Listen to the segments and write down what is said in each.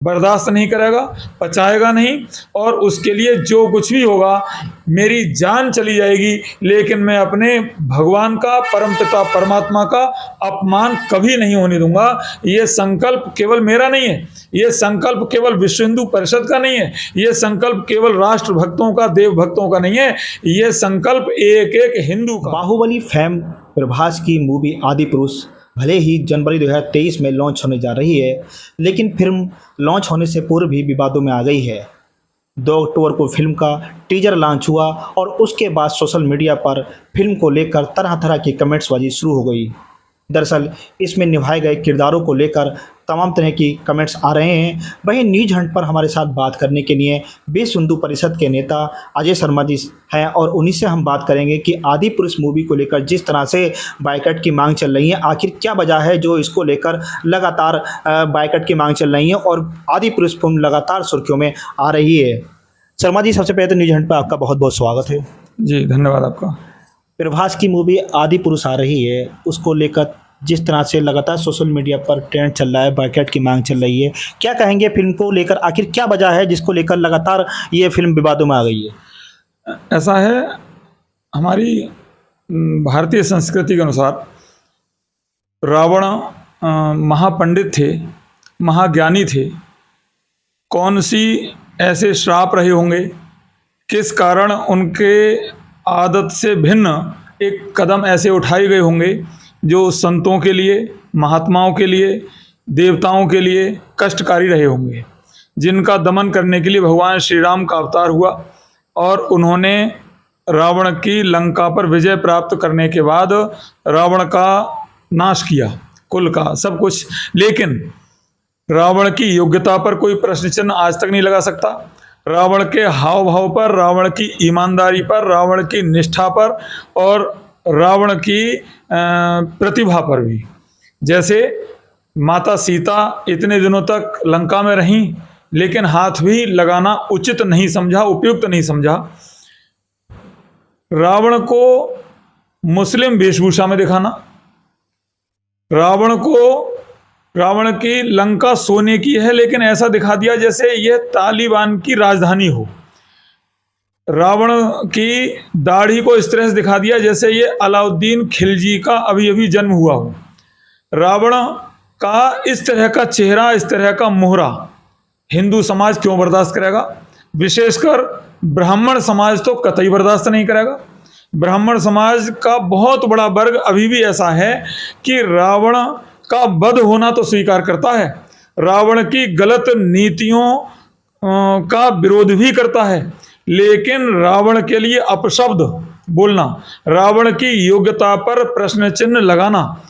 बर्दाश्त नहीं करेगा, पचाएगा नहीं, और उसके लिए जो कुछ भी होगा, मेरी जान चली जाएगी, लेकिन मैं अपने भगवान का, परमपिता परमात्मा का अपमान कभी नहीं होने दूंगा। ये संकल्प केवल मेरा नहीं है, ये संकल्प केवल विश्व हिंदू परिषद का नहीं है, ये संकल्प केवल राष्ट्र भक्तों का, देव भक्तों का नहीं है, ये संकल्प एक एक हिंदू का। बाहुबली फेम प्रभास की मूवी आदि पुरुष भले ही जनवरी 2023 में लॉन्च होने जा रही है, लेकिन फिल्म लॉन्च होने से पूर्व ही विवादों में आ गई है। 2 अक्टूबर को फिल्म का टीजर लॉन्च हुआ और उसके बाद सोशल मीडिया पर फिल्म को लेकर तरह तरह की कमेंट्सबाजी शुरू हो गई। दरअसल इसमें निभाए गए किरदारों को लेकर तमाम तरह की कमेंट्स आ रहे हैं। वहीं न्यूज हंट पर हमारे साथ बात करने के लिए विश्व हिंदू परिषद के नेता अजय शर्मा जी हैं और उन्हीं से हम बात करेंगे कि आदि पुरुष मूवी को लेकर जिस तरह से बायकॉट की मांग चल रही है, आखिर क्या वजह है जो इसको लेकर लगातार बायकॉट की मांग चल रही है और आदि पुरुष फिल्म लगातार सुर्खियों में आ रही है। शर्मा जी, सबसे पहले तो न्यूज हंट पर आपका बहुत बहुत स्वागत है। जी, धन्यवाद आपका। प्रभास की मूवी आदि पुरुष आ रही है, उसको लेकर जिस तरह से लगातार सोशल मीडिया पर ट्रेंड चल रहा है, बायकॉट की मांग चल रही है, क्या कहेंगे फिल्म को लेकर? आखिर क्या वजह है जिसको लेकर लगातार ये फिल्म विवादों में आ गई है? ऐसा है, हमारी भारतीय संस्कृति के अनुसार रावण महापंडित थे, महाज्ञानी थे। कौन सी ऐसे श्राप रहे होंगे, किस कारण उनके आदत से भिन्न एक कदम ऐसे उठाए गए होंगे जो संतों के लिए, महात्माओं के लिए, देवताओं के लिए कष्टकारी रहे होंगे, जिनका दमन करने के लिए भगवान श्री राम का अवतार हुआ और उन्होंने रावण की लंका पर विजय प्राप्त करने के बाद रावण का नाश किया, कुल का सब कुछ। लेकिन रावण की योग्यता पर कोई प्रश्न चिन्ह आज तक नहीं लगा सकता। रावण के हाव भाव पर, रावण की ईमानदारी पर, रावण की निष्ठा पर और रावण की प्रतिभा पर भी। जैसे माता सीता इतने दिनों तक लंका में रहीं, लेकिन हाथ भी लगाना उचित नहीं समझा, उपयुक्त नहीं समझा। रावण को मुस्लिम वेशभूषा में दिखाना, रावण की लंका सोने की है, लेकिन ऐसा दिखा दिया जैसे यह तालिबान की राजधानी हो। रावण की दाढ़ी को इस तरह से दिखा दिया जैसे ये अलाउद्दीन खिलजी का अभी अभी जन्म हुआ हो। रावण का इस तरह का चेहरा, इस तरह का मोहरा हिंदू समाज क्यों बर्दाश्त करेगा? विशेषकर ब्राह्मण समाज तो कतई बर्दाश्त नहीं करेगा। ब्राह्मण समाज का बहुत बड़ा वर्ग अभी भी ऐसा है कि रावण का वध होना तो स्वीकार करता है, रावण की गलत नीतियों का विरोध भी करता है, लेकिन रावण के लिए अपशब्द बोलना, रावण की योग्यता पर प्रश्न चिन्ह लगाना,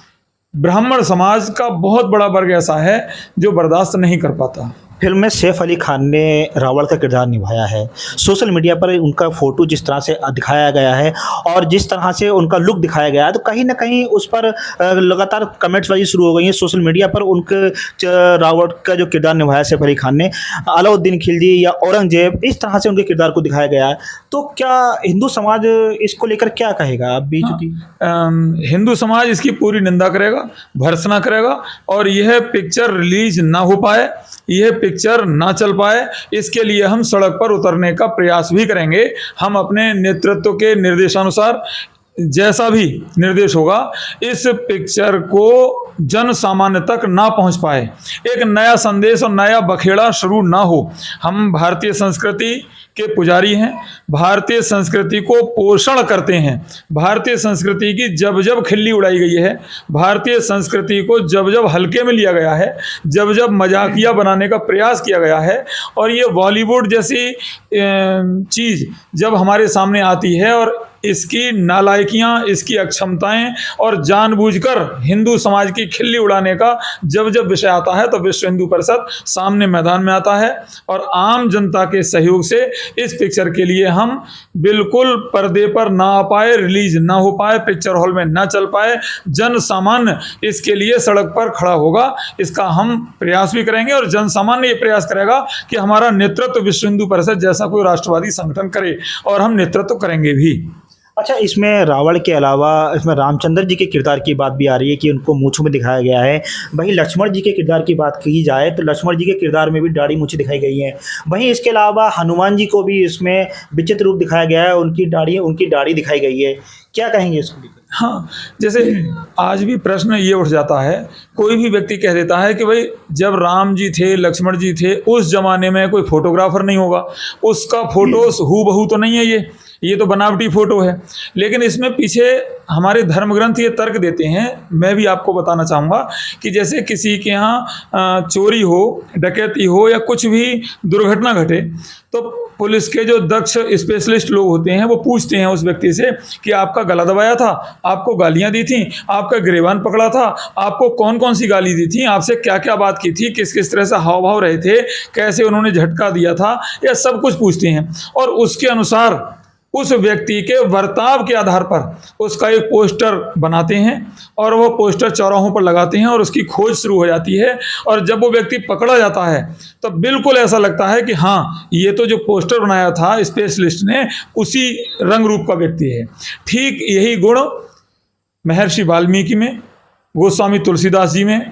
ब्राह्मण समाज का बहुत बड़ा वर्ग ऐसा है जो बर्दाश्त नहीं कर पाता। फिल्म में सैफ अली खान ने रावण का किरदार निभाया है। सोशल मीडिया पर उनका फ़ोटो जिस तरह से दिखाया गया है और जिस तरह से उनका लुक दिखाया गया है, तो कहीं ना कहीं उस पर लगातार कमेंट्स वाली शुरू हो गई हैं सोशल मीडिया पर। उनके रावण का जो किरदार निभाया सैफ अली खान ने, अलाउद्दीन खिलजी या औरंगजेब, इस तरह से उनके किरदार को दिखाया गया है। तो क्या हिंदू समाज इसको लेकर क्या कहेगा? आप हिंदू समाज इसकी पूरी निंदा करेगा, भर्त्सना करेगा और यह पिक्चर रिलीज ना हो पाए, यह पिक्चर ना चल पाए, इसके लिए हम सड़क पर उतरने का प्रयास भी करेंगे। हम अपने नेतृत्व के निर्देशानुसार जैसा भी निर्देश होगा, इस पिक्चर को जन सामान्य तक ना पहुंच पाए, एक नया संदेश और नया बखेड़ा शुरू ना हो। हम भारतीय संस्कृति के पुजारी हैं, भारतीय संस्कृति को पोषण करते हैं। भारतीय संस्कृति की जब जब खिल्ली उड़ाई गई है, भारतीय संस्कृति को जब जब हल्के में लिया गया है, जब जब मजाकिया बनाने का प्रयास किया गया है और ये बॉलीवुड जैसी चीज़ जब हमारे सामने आती है और इसकी नालायकियाँ, इसकी अक्षमताएं और जानबूझकर हिंदू समाज की खिल्ली उड़ाने का जब जब विषय आता है, तो विश्व हिंदू परिषद सामने मैदान में आता है और आम जनता के सहयोग से इस पिक्चर के लिए हम बिल्कुल पर्दे पर ना आ पाए, रिलीज ना हो पाए, पिक्चर हॉल में ना चल पाए, जन सामान्य इसके लिए सड़क पर खड़ा होगा, इसका हम प्रयास भी करेंगे और जन सामान्य ये प्रयास करेगा कि हमारा नेतृत्व विश्व हिंदू परिषद जैसा कोई राष्ट्रवादी संगठन करे और हम नेतृत्व करेंगे भी। अच्छा, इसमें रावण के अलावा इसमें रामचंद्र जी के किरदार की बात भी आ रही है कि उनको मूँछों में दिखाया गया है। वहीं लक्ष्मण जी के किरदार की बात की जाए तो लक्ष्मण जी के किरदार में भी दाढ़ी मूँछें दिखाई गई हैं। वहीं इसके अलावा हनुमान जी को भी इसमें विचित्र रूप दिखाया गया है, उनकी दाढ़ी दिखाई गई है। क्या कहेंगे इसको लेकर? हाँ, जैसे आज भी प्रश्न ये उठ जाता है, कोई भी व्यक्ति कह देता है कि भाई जब राम जी थे, लक्ष्मण जी थे, उस जमाने में कोई फोटोग्राफर नहीं होगा, उसका फोटो हूबहू तो नहीं है ये तो बनावटी फोटो है। लेकिन इसमें पीछे हमारे धर्म ग्रंथ ये तर्क देते हैं, मैं भी आपको बताना चाहूँगा कि जैसे किसी के यहाँ चोरी हो, डकैती हो या कुछ भी दुर्घटना घटे तो पुलिस के जो दक्ष स्पेशलिस्ट लोग होते हैं वो पूछते हैं उस व्यक्ति से कि आपका गला दबाया था, आपको गालियां दी थी, आपका गिरेबान पकड़ा था, आपको कौन कौन सी गाली दी थी, आपसे क्या क्या बात की थी, किस किस तरह से हाव भाव रहे थे, कैसे उन्होंने झटका दिया था, यह सब कुछ पूछते हैं। और उसके अनुसार उस व्यक्ति के बर्ताव के आधार पर उसका एक पोस्टर बनाते हैं और वो पोस्टर चौराहों पर लगाते हैं और उसकी खोज शुरू हो जाती है। और जब वो व्यक्ति पकड़ा जाता है तो बिल्कुल ऐसा लगता है कि हाँ, ये तो जो पोस्टर बनाया था स्पेशलिस्ट ने उसी रंग रूप का व्यक्ति है। ठीक यही गुण महर्षि वाल्मीकि में, गोस्वामी तुलसीदास जी में,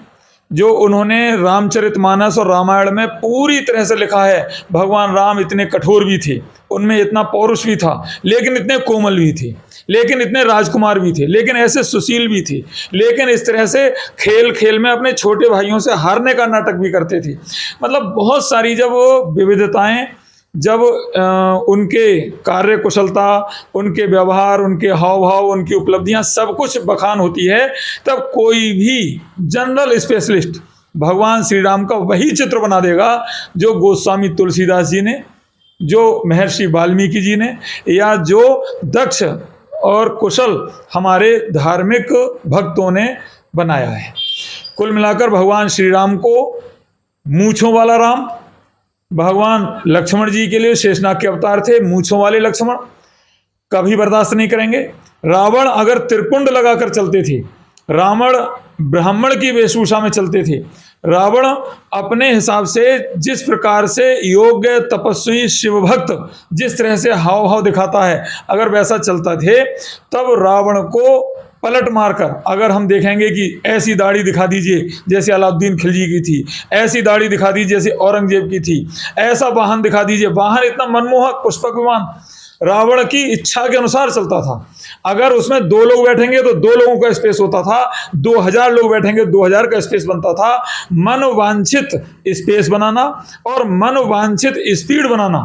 जो उन्होंने रामचरितमानस और रामायण में पूरी तरह से लिखा है। भगवान राम इतने कठोर भी थे, उनमें इतना पौरुष भी था, लेकिन इतने कोमल भी थे, लेकिन इतने राजकुमार भी थे, लेकिन ऐसे सुशील भी थे, लेकिन इस तरह से खेल खेल में अपने छोटे भाइयों से हारने का नाटक भी करते थे। मतलब बहुत सारी जब विविधताएं, जब उनके कार्य कुशलता, उनके व्यवहार, उनके हाव भाव, उनकी उपलब्धियां सब कुछ बखान होती है, तब कोई भी जनरल स्पेशलिस्ट भगवान श्री राम का वही चित्र बना देगा जो गोस्वामी तुलसीदास जी ने, जो महर्षि वाल्मीकि जी ने, या जो दक्ष और कुशल हमारे धार्मिक भक्तों ने बनाया है। कुल मिलाकर भगवान श्री राम को मूंछों वाला राम, भगवान लक्ष्मण जी के लिए शेषनाग के अवतार थे, मूंछों वाले लक्ष्मण कभी बर्दाश्त नहीं करेंगे। रावण अगर त्रिपुंड लगाकर चलते थे, रावण ब्राह्मण की वेशभूषा में चलते थे, रावण अपने हिसाब से जिस प्रकार से योग्य तपस्वी शिव भक्त जिस तरह से हाव भाव दिखाता है, अगर वैसा चलता थे, तब रावण को पलट मारकर अगर हम देखेंगे कि ऐसी दाढ़ी दिखा दीजिए जैसे अलाउद्दीन खिलजी की थी, ऐसी दाढ़ी दिखा दीजिए जैसे औरंगजेब की थी, ऐसा वाहन दिखा दीजिए, वाहन इतना मनमोहक पुष्पक विमान रावण की इच्छा के अनुसार चलता था। अगर उसमें 2 लोग बैठेंगे तो 2 लोगों का स्पेस होता था, 2000 लोग बैठेंगे 2000 का स्पेस बनता था। मनोवांछित स्पेस बनाना और मनोवांछित स्पीड बनाना,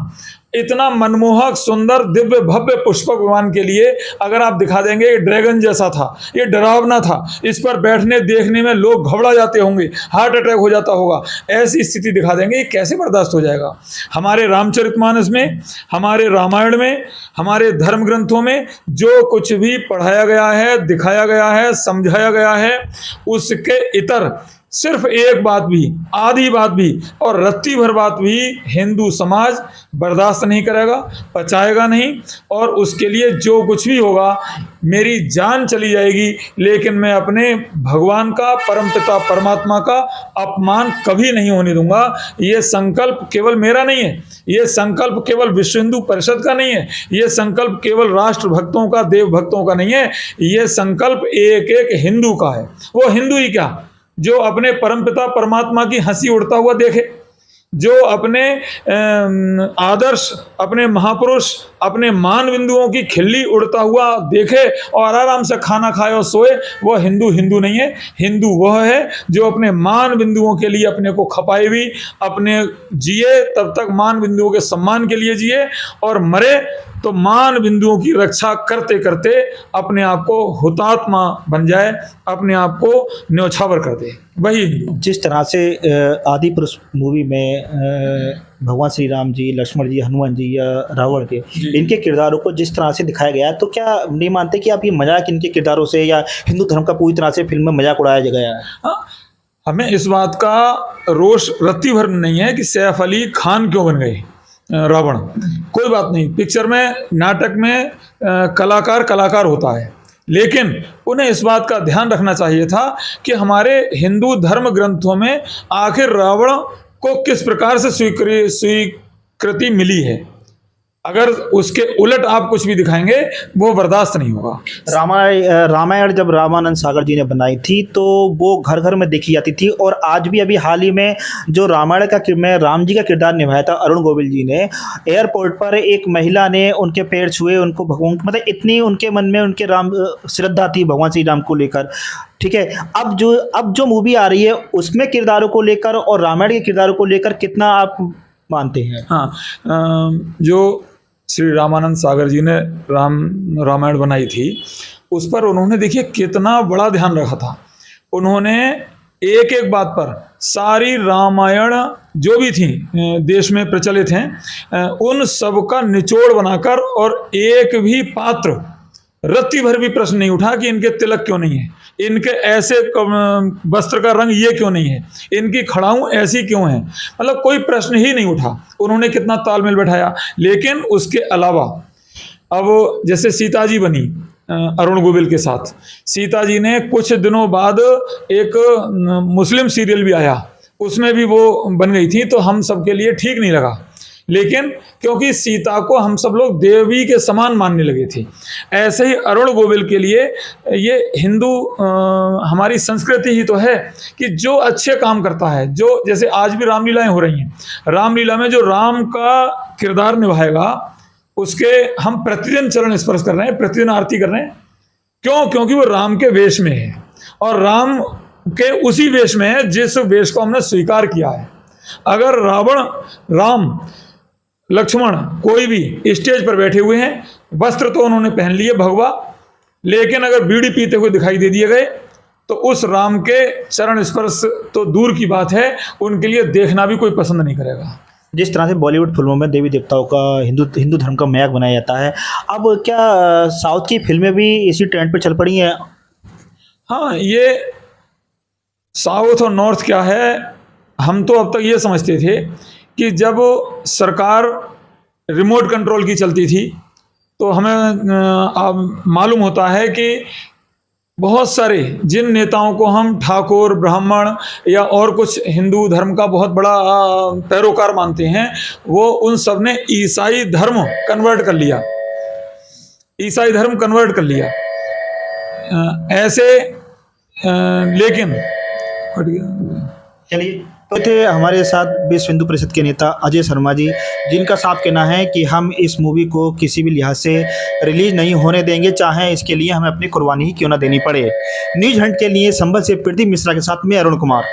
इतना मनमोहक सुंदर दिव्य भव्य पुष्पक विमान के लिए अगर आप दिखा देंगे ये ड्रैगन जैसा था, ये डरावना था, इस पर बैठने देखने में लोग घबरा जाते होंगे, हार्ट अटैक हो जाता होगा, ऐसी स्थिति दिखा देंगे, ये कैसे बर्दाश्त हो जाएगा। हमारे रामचरितमानस में, हमारे रामायण में, हमारे धर्म ग्रंथों में जो कुछ भी पढ़ाया गया है, दिखाया गया है, समझाया गया है, उसके इतर सिर्फ एक बात भी, आधी बात भी और रत्ती भर बात भी हिंदू समाज बर्दाश्त नहीं करेगा, पचाएगा नहीं, और उसके लिए जो कुछ भी होगा मेरी जान चली जाएगी, लेकिन मैं अपने भगवान का, परमपिता परमात्मा का अपमान कभी नहीं होने दूंगा। ये संकल्प केवल मेरा नहीं है, ये संकल्प केवल विश्व हिंदू परिषद का नहीं है, ये संकल्प केवल राष्ट्र भक्तों का, देव भक्तों का नहीं है, ये संकल्प एक एक हिंदू का है। वो हिंदू ही क्या, जो अपने परमपिता परमात्मा की हंसी उड़ता हुआ देखे, जो अपने आदर्श, अपने महापुरुष, अपने मान बिंदुओं की खिल्ली उड़ता हुआ देखे और आराम से खाना खाए और सोए, वह हिंदू हिंदू नहीं है। हिंदू वह है जो अपने मान बिंदुओं के लिए अपने को खपाए भी, अपने जिए तब तक मान बिंदुओं के सम्मान के लिए जिए, और मरे तो मान बिंदुओं की रक्षा करते करते अपने आप को हुतात्मा बन जाए, अपने आप को न्योछावर कर दे। वही जिस तरह से आदि पुरुष मूवी में भगवान श्री राम जी, लक्ष्मण जी, हनुमान जी या रावण के इनके किरदारों को जिस तरह से दिखाया गया है, तो क्या नहीं मानते कि आप ये मजाक इनके किरदारों से या हिंदू धर्म का पूरी तरह से फिल्म में मजाक उड़ाया गया है? हाँ, हमें इस बात का रोष रत्ती भर नहीं है कि सैफ अली खान क्यों बन गए रावण। कोई बात नहीं, पिक्चर में, नाटक में कलाकार कलाकार होता है, लेकिन उन्हें इस बात का ध्यान रखना चाहिए था कि हमारे हिंदू धर्म ग्रंथों में आखिर रावण को किस प्रकार से स्वीकृति मिली है। अगर उसके उलट आप कुछ भी दिखाएंगे वो बर्दाश्त नहीं होगा। रामायण जब रामानंद सागर जी ने बनाई थी तो वो घर घर में देखी जाती थी, और आज भी अभी हाल ही में जो रामायण में राम जी का किरदार निभाया था अरुण गोविल जी ने, एयरपोर्ट पर एक महिला ने उनके पैर छुए, उनको भगवान मतलब इतनी उनके मन में उनके राम श्रद्धा थी भगवान श्री राम को लेकर। ठीक है, अब जो मूवी आ रही है उसमें किरदारों को लेकर और रामायण के किरदारों को लेकर कितना आप मानते हैं? हाँ, जो श्री रामानंद सागर जी ने रामायण बनाई थी उस पर उन्होंने देखिए कितना बड़ा ध्यान रखा था। उन्होंने एक एक बात पर सारी रामायण जो भी थी देश में प्रचलित हैं उन सब का निचोड़ बनाकर, और एक भी पात्र रत्ती भर भी प्रश्न नहीं उठा कि इनके तिलक क्यों नहीं है, इनके ऐसे वस्त्र का रंग ये क्यों नहीं है, इनकी खड़ाऊं ऐसी क्यों है, मतलब कोई प्रश्न ही नहीं उठा। उन्होंने कितना तालमेल बैठाया। लेकिन उसके अलावा अब जैसे सीता जी बनी अरुण गोविल के साथ, सीता जी ने कुछ दिनों बाद एक मुस्लिम सीरियल भी आया, उसमें भी वो बन गई थी, तो हम सबके लिए ठीक नहीं लगा। लेकिन क्योंकि सीता को हम सब लोग देवी के समान मानने लगे थे, ऐसे ही अरुण गोविल के लिए ये हिंदू हमारी संस्कृति ही तो है कि जो अच्छे काम करता है, जो जैसे आज भी रामलीलाएं हो रही हैं, रामलीला में जो राम का किरदार निभाएगा उसके हम प्रतिदिन चरण स्पर्श कर रहे हैं, प्रतिदिन आरती कर रहे हैं। क्यों? क्योंकि वो राम के वेश में है, और राम के उसी वेश में है जिस वेश को हमने स्वीकार किया है। अगर रावण, राम, लक्ष्मण कोई भी स्टेज पर बैठे हुए हैं, वस्त्र तो उन्होंने पहन लिए भगवा, लेकिन अगर बीड़ी पीते हुए दिखाई दे दिए गए तो उस राम के चरण स्पर्श तो दूर की बात है, उनके लिए देखना भी कोई पसंद नहीं करेगा। जिस तरह से बॉलीवुड फिल्मों में देवी देवताओं का हिंदू धर्म का मजाक बनाया जाता है, अब क्या साउथ की फिल्में भी इसी ट्रेंड पर चल पड़ी हैं? हाँ, ये साउथ और नॉर्थ क्या है, हम तो अब तक ये समझते थे कि जब सरकार रिमोट कंट्रोल की चलती थी तो हमें मालूम होता है कि बहुत सारे जिन नेताओं को हम ठाकुर, ब्राह्मण या और कुछ हिंदू धर्म का बहुत बड़ा पैरोकार मानते हैं, वो उन सब ने ईसाई धर्म कन्वर्ट कर लिया, ईसाई धर्म कन्वर्ट कर लिया ऐसे। लेकिन चलिए, तो थे हमारे साथ विश्व हिंदू परिषद के नेता अजय शर्मा जी, जिनका साफ कहना है कि हम इस मूवी को किसी भी लिहाज से रिलीज नहीं होने देंगे, चाहे इसके लिए हमें अपनी कुर्बानी ही क्यों ना देनी पड़े। न्यूज हंट के लिए संभल से प्रदीप मिश्रा के साथ मैं अरुण कुमार।